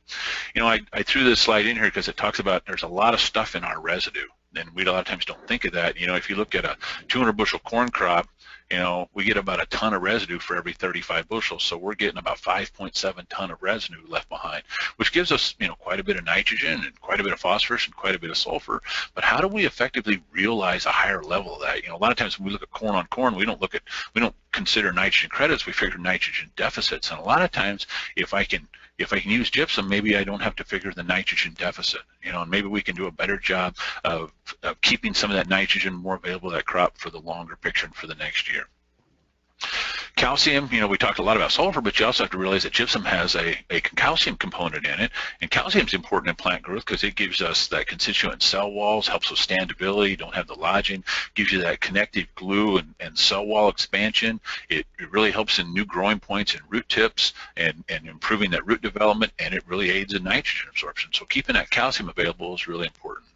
I threw this slide in here because it talks about there's a lot of stuff in our residue, and we a lot of times don't think of that. If you look at a 200 bushel corn crop, we get about a ton of residue for every 35 bushels, so we're getting about 5.7 ton of residue left behind, which gives us quite a bit of nitrogen and quite a bit of phosphorus and quite a bit of sulfur. But how do we effectively realize a higher level of that? A lot of times when we look at corn on corn, we don't consider nitrogen credits, we figure nitrogen deficits. And a lot of times if I can use gypsum, maybe I don't have to figure the nitrogen deficit, and maybe we can do a better job of keeping some of that nitrogen more available to that crop for the longer picture and for the next year. Calcium, we talked a lot about sulfur, but you also have to realize that gypsum has a calcium component in it, and calcium is important in plant growth because it gives us that constituent cell walls, helps with standability, don't have the lodging, gives you that connective glue and cell wall expansion. It really helps in new growing points and root tips and improving that root development, and it really aids in nitrogen absorption. So keeping that calcium available is really important.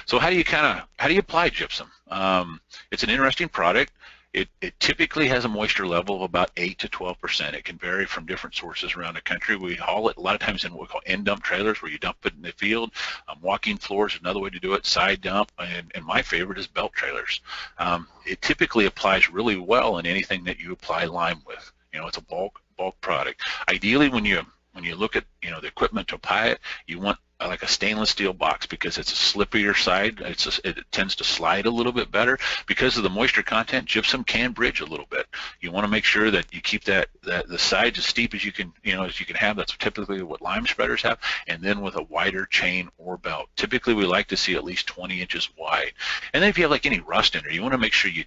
So how do you apply gypsum? It's an interesting product. It typically has a moisture level of about 8 to 12%. It can vary from different sources around the country. We haul it a lot of times in what we call end dump trailers, where you dump it in the field. Walking floors is another way to do it, side dump, and my favorite is belt trailers. It typically applies really well in anything that you apply lime with. It's a bulk product. Ideally, when you look at the equipment to apply it, you want like a stainless steel box, because it's a slippier side. It tends to slide a little bit better because of the moisture content. Gypsum can bridge a little bit. You want to make sure that you keep the sides as steep as you can have. That's typically what lime spreaders have, and then with a wider chain or belt. Typically, we like to see at least 20 inches wide. And then if you have like any rust in there, you want to make sure you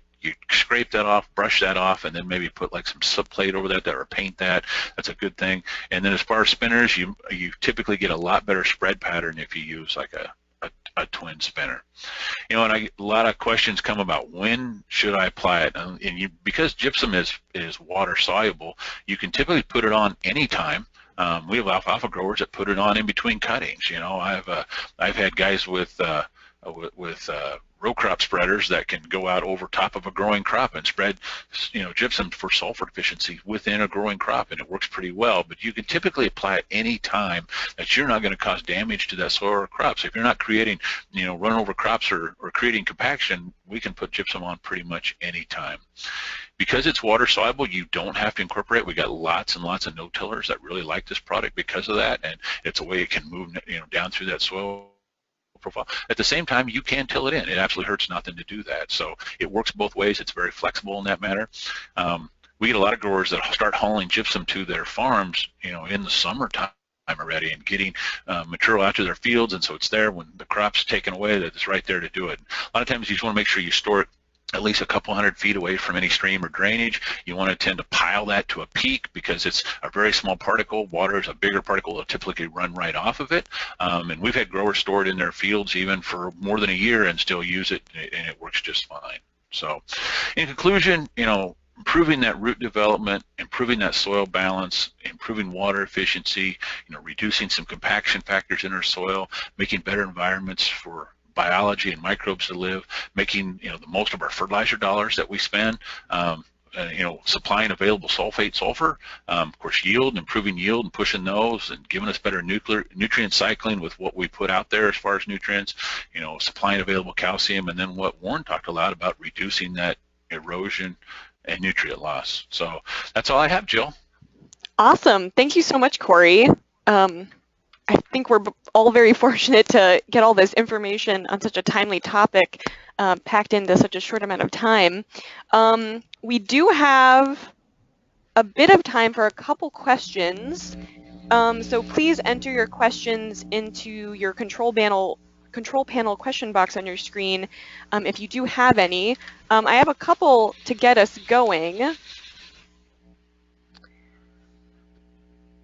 scrape that off, brush that off, and then maybe put like some subplate over that or paint that. That's a good thing. And then as far as spinners, you typically get a lot better spread pattern if you use like a twin spinner. And a lot of questions come about when should I apply it, and because gypsum is water soluble, you can typically put it on anytime. We have alfalfa growers that put it on in between cuttings. I've had guys with row crop spreaders that can go out over top of a growing crop and spread gypsum for sulfur deficiency within a growing crop, and it works pretty well. But you can typically apply it any time that you're not going to cause damage to that soil or crop. So if you're not creating run over crops or creating compaction, we can put gypsum on pretty much any time. Because it's water soluble, you don't have to incorporate. We got lots and lots of no-tillers that really like this product because of that, and it's a way it can move down through that soil profile. At the same time, you can till it in. It absolutely hurts nothing to do that. So it works both ways. It's very flexible in that matter. We get a lot of growers that start hauling gypsum to their farms, in the summertime already, and getting material out to their fields, and so it's there when the crop's taken away, that it's right there to do it. A lot of times you just want to make sure you store it at least a couple hundred feet away from any stream or drainage. You want to tend to pile that to a peak because it's a very small particle. Water is a bigger particle that typically run right off of it. And we've had growers store it in their fields even for more than a year and still use it, and it works just fine. So in conclusion, improving that root development, improving that soil balance, improving water efficiency, reducing some compaction factors in our soil, making better environments for biology and microbes to live, making the most of our fertilizer dollars that we spend, supplying available sulfate, sulfur, of course improving yield and pushing those, and giving us better nutrient cycling with what we put out there as far as nutrients, supplying available calcium, and then what Warren talked a lot about, reducing that erosion and nutrient loss. So that's all I have, Jill. Awesome. Thank you so much, Cory. I think we're all very fortunate to get all this information on such a timely topic packed into such a short amount of time. We do have a bit of time for a couple questions, so please enter your questions into your control panel question box on your screen if you do have any. I have a couple to get us going.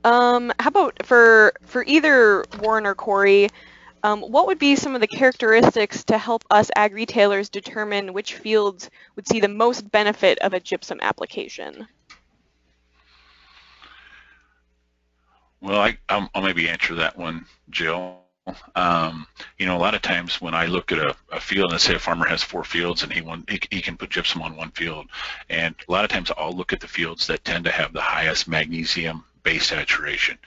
How about for either Warren or Cory, what would be some of the characteristics to help us ag retailers determine which fields would see the most benefit of a gypsum application? Well, I'll maybe answer that one, Jill. A lot of times when I look at a field, and let's say a farmer has 4 fields and he can put gypsum on one field, and a lot of times I'll look at the fields that tend to have the highest magnesium base saturation.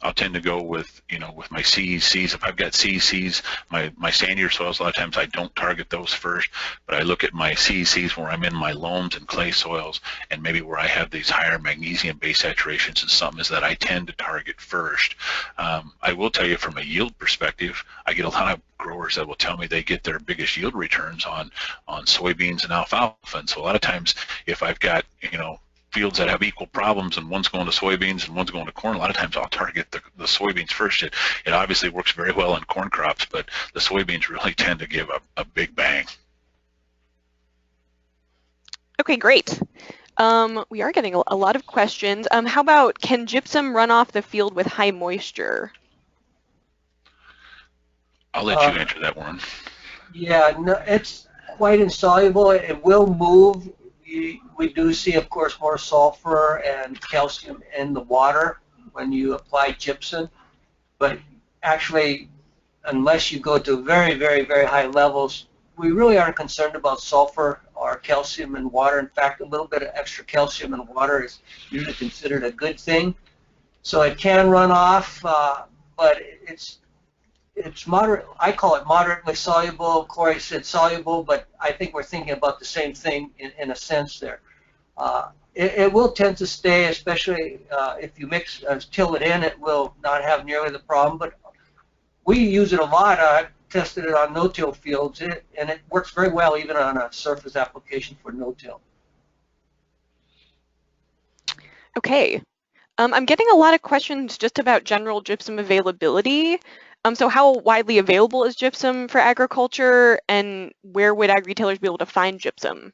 I'll tend to go with my CECs. If I've got CECs, my sandier soils, a lot of times I don't target those first, but I look at my CECs where I'm in my loams and clay soils, and maybe where I have these higher magnesium base saturations and something is that I tend to target first. I will tell you from a yield perspective, I get a lot of growers that will tell me they get their biggest yield returns on soybeans and alfalfa, and so a lot of times if I've got fields that have equal problems and one's going to soybeans and one's going to corn, a lot of times I'll target the soybeans first. It obviously works very well on corn crops, but the soybeans really tend to give a big bang. Okay, great. We are getting a lot of questions. How about, can gypsum run off the field with high moisture? I'll let you answer that, Warren. Yeah, no, it's quite insoluble. It will move. We do see, of course, more sulfur and calcium in the water when you apply gypsum, but actually, unless you go to very, very, very high levels, we really aren't concerned about sulfur or calcium in water. In fact, a little bit of extra calcium in water is usually considered a good thing. So it can run off, but it's moderate. I call it moderately soluble. Cory said soluble, but I think we're thinking about the same thing in a sense there. It will tend to stay, especially if you till it in, it will not have nearly the problem. But we use it a lot. I've tested it on no-till fields, and it works very well even on a surface application for no-till. Okay. I'm getting a lot of questions just about general gypsum availability. So how widely available is gypsum for agriculture, and where would ag retailers be able to find gypsum?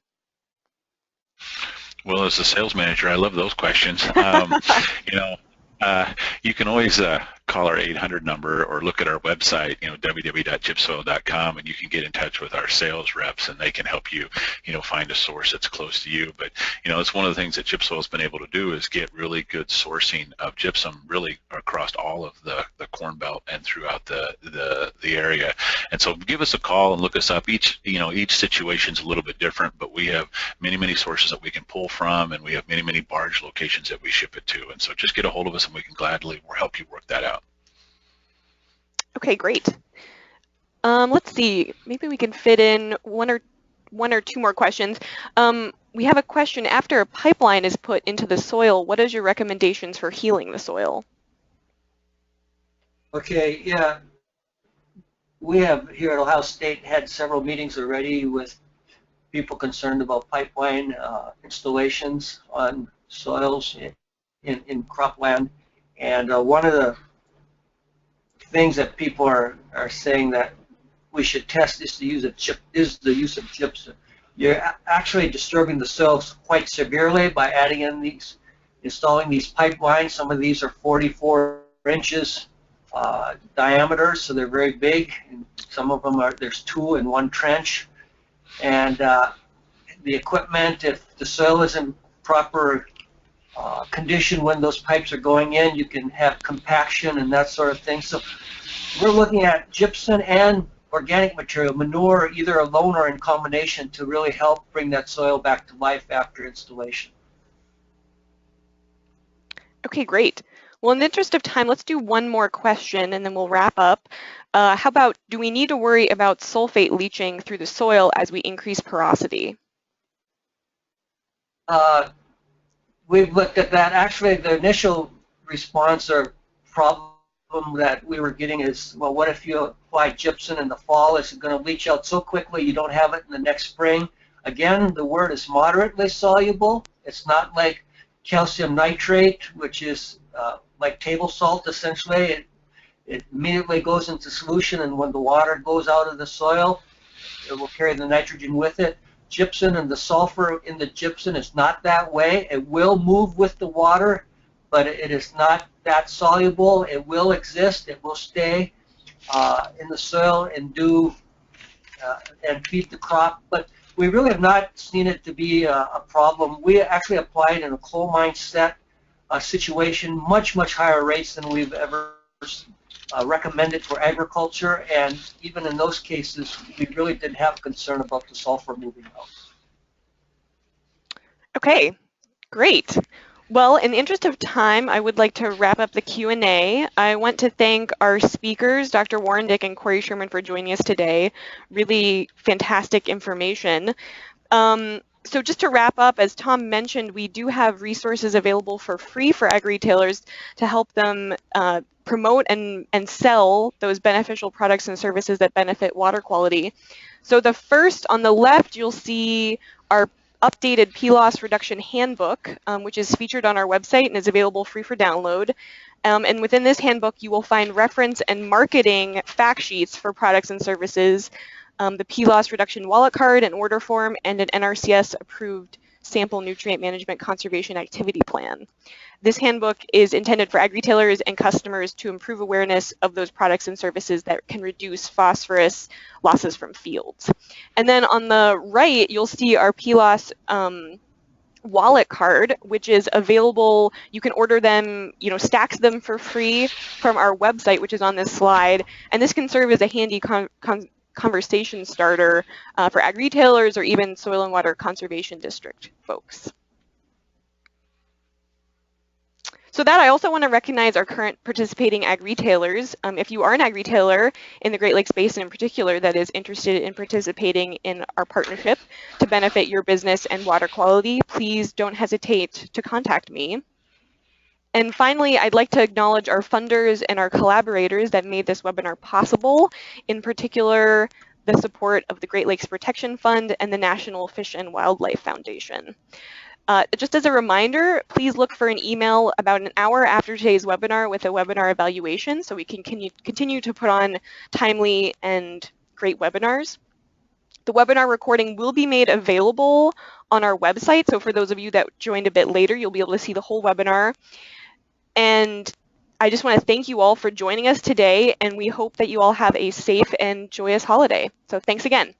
Well, as a sales manager, I love those questions. You can always call our 800 number or look at our website, www.gypsoil.com, and you can get in touch with our sales reps, and they can help you, find a source that's close to you. But, it's one of the things that Gypsoil has been able to do is get really good sourcing of gypsum really across all of the Corn Belt and throughout the area. And so give us a call and look us up. Each situation's a little bit different, but we have many sources that we can pull from, and we have many barge locations that we ship it to. And so just get a hold of us, and we can gladly help you work that out. Okay, great. Let's see. Maybe we can fit in one or two more questions. We have a question. After a pipeline is put into the soil, what is your recommendations for healing the soil? Okay, yeah. We have here at Ohio State had several meetings already with people concerned about pipeline installations on soils in cropland. And one of the things that people are saying that we should test is the use of gypsum. You're actually disturbing the soils quite severely by installing these pipelines. Some of these are 44 inches diameter, so they're very big. And some of them there's 2 in one trench. And the equipment, if the soil is in proper condition when those pipes are going in, you can have compaction and that sort of thing. So we're looking at gypsum and organic material, manure, either alone or in combination, to really help bring that soil back to life after installation. Okay, great. Well, in the interest of time, let's do one more question and then we'll wrap up. How about, do we need to worry about sulfate leaching through the soil as we increase porosity? We've looked at that. Actually, the initial response or problem that we were getting is, well, what if you apply gypsum in the fall? Is it going to leach out so quickly you don't have it in the next spring? Again, the word is moderately soluble. It's not like calcium nitrate, which is like table salt, essentially. It immediately goes into solution, and when the water goes out of the soil, it will carry the nitrogen with it. Gypsum and the sulfur in the gypsum is not that way. It will move with the water, but it is not that soluble. It will exist. It will stay in the soil and and feed the crop. But we really have not seen it to be a problem. We actually applied in a coal mine set situation much higher rates than we've ever recommended for agriculture, and even in those cases, we really didn't have concern about the sulfur moving out. Okay, great. Well, in the interest of time, I would like to wrap up the Q&A. I want to thank our speakers, Dr. Warrendick and Cory Schurman, for joining us today. Really fantastic information. So just to wrap up, as Tom mentioned, we do have resources available for free for ag retailers to help them promote and sell those beneficial products and services that benefit water quality. So the first, on the left, you'll see our updated PLOS reduction handbook, which is featured on our website and is available free for download. And within this handbook, you will find reference and marketing fact sheets for products and services, the PLOS reduction wallet card, an order form, and an NRCS approved sample nutrient management conservation activity plan. This handbook is intended for ag retailers and customers to improve awareness of those products and services that can reduce phosphorus losses from fields. And then on the right, you'll see our PLOS wallet card, which is available. You can order them, stacks them for free from our website, which is on this slide. And this can serve as a handy conversation starter for ag retailers or even soil and water conservation district folks. So that I also want to recognize our current participating ag retailers. If you are an ag retailer in the Great Lakes Basin in particular that is interested in participating in our partnership to benefit your business and water quality, please don't hesitate to contact me. And finally, I'd like to acknowledge our funders and our collaborators that made this webinar possible, in particular, the support of the Great Lakes Protection Fund and the National Fish and Wildlife Foundation. Just as a reminder, please look for an email about an hour after today's webinar with a webinar evaluation so we can continue to put on timely and great webinars. The webinar recording will be made available on our website, so for those of you that joined a bit later, you'll be able to see the whole webinar. And I just want to thank you all for joining us today, and we hope that you all have a safe and joyous holiday. So thanks again.